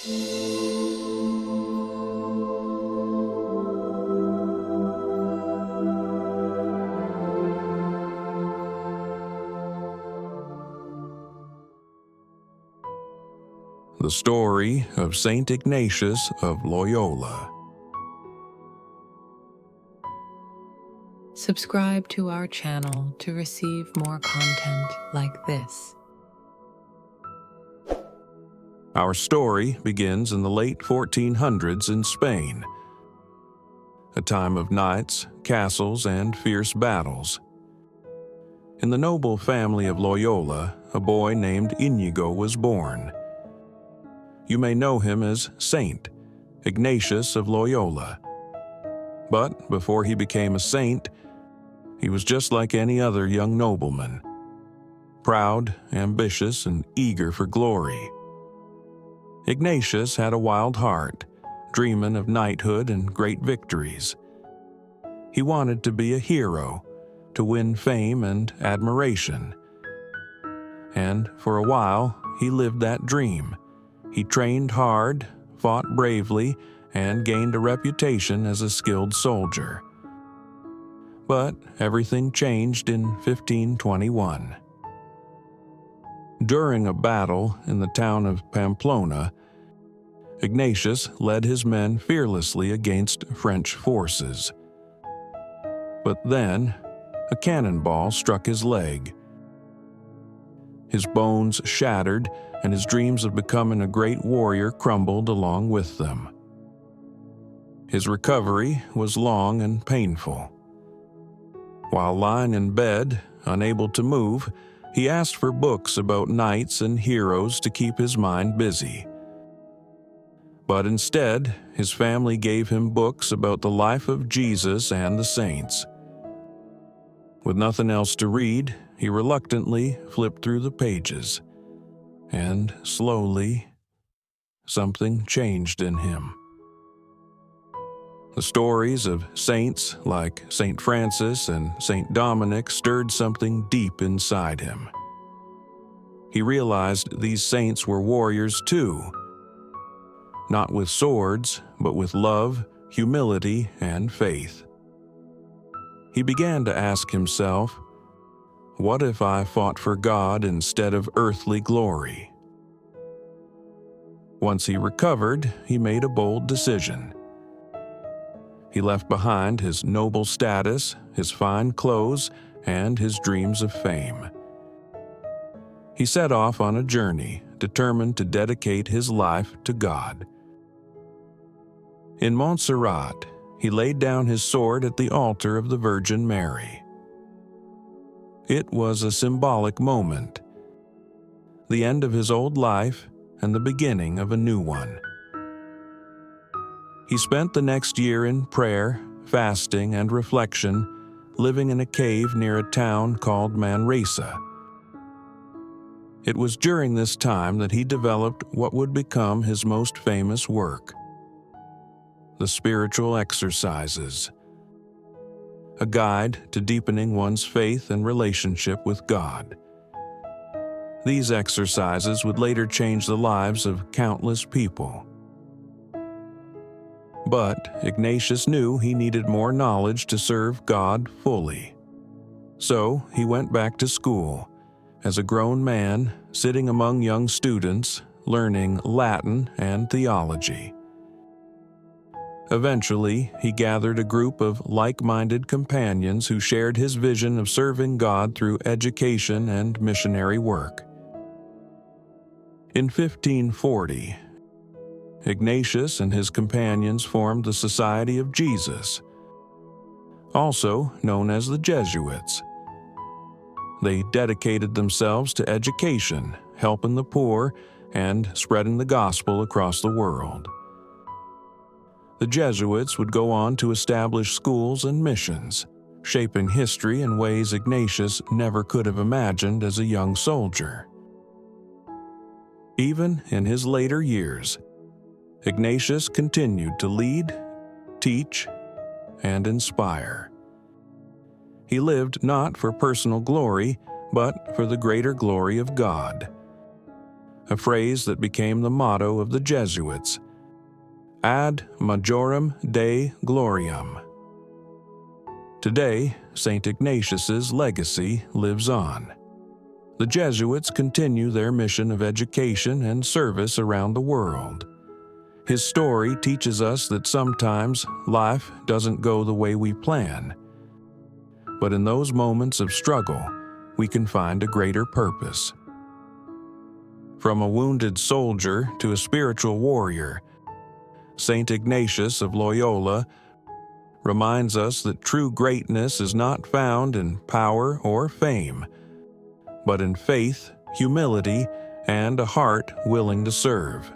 The story of Saint Ignatius of Loyola. Subscribe to our channel to receive more content like this. Our story begins in the late 1400s in Spain, a time of knights, castles, and fierce battles. In the noble family of Loyola, a boy named Inigo was born. You may know him as Saint Ignatius of Loyola. But before he became a saint, he was just like any other young nobleman, proud, ambitious, and eager for glory. Ignatius had a wild heart, dreaming of knighthood and great victories. He wanted to be a hero, to win fame and admiration. And for a while, he lived that dream. He trained hard, fought bravely, and gained a reputation as a skilled soldier. But everything changed in 1521. During a battle in the town of Pamplona, Ignatius led his men fearlessly against French forces. But then, a cannonball struck his leg. His bones shattered, and his dreams of becoming a great warrior crumbled along with them. His recovery was long and painful. While lying in bed, unable to move, he asked for books about knights and heroes to keep his mind busy. But instead, his family gave him books about the life of Jesus and the saints. With nothing else to read, he reluctantly flipped through the pages, and slowly, something changed in him. The stories of saints like St. Francis and St. Dominic stirred something deep inside him. He realized these saints were warriors too, not with swords, but with love, humility, and faith. He began to ask himself, what if I fought for God instead of earthly glory? Once he recovered, he made a bold decision. He left behind his noble status, his fine clothes, and his dreams of fame. He set off on a journey, determined to dedicate his life to God. In Montserrat, he laid down his sword at the altar of the Virgin Mary. It was a symbolic moment, the end of his old life and the beginning of a new one. He spent the next year in prayer, fasting, and reflection, living in a cave near a town called Manresa. It was during this time that he developed what would become his most famous work, the Spiritual Exercises, a guide to deepening one's faith and relationship with God. These exercises would later change the lives of countless people. But Ignatius knew he needed more knowledge to serve God fully. So he went back to school, as a grown man, sitting among young students, learning Latin and theology. Eventually, he gathered a group of like-minded companions who shared his vision of serving God through education and missionary work. In 1540, Ignatius and his companions formed the Society of Jesus, also known as the Jesuits. They dedicated themselves to education, helping the poor, and spreading the gospel across the world. The Jesuits would go on to establish schools and missions, shaping history in ways Ignatius never could have imagined as a young soldier. Even in his later years, Ignatius continued to lead, teach, and inspire. He lived not for personal glory, but for the greater glory of God. a phrase that became the motto of the Jesuits, ad majorem Dei gloriam. Today, St. Ignatius's legacy lives on. The Jesuits continue their mission of education and service around the world. His story teaches us that sometimes life doesn't go the way we plan, but in those moments of struggle, we can find a greater purpose. From a wounded soldier to a spiritual warrior, St. Ignatius of Loyola reminds us that true greatness is not found in power or fame, but in faith, humility, and a heart willing to serve.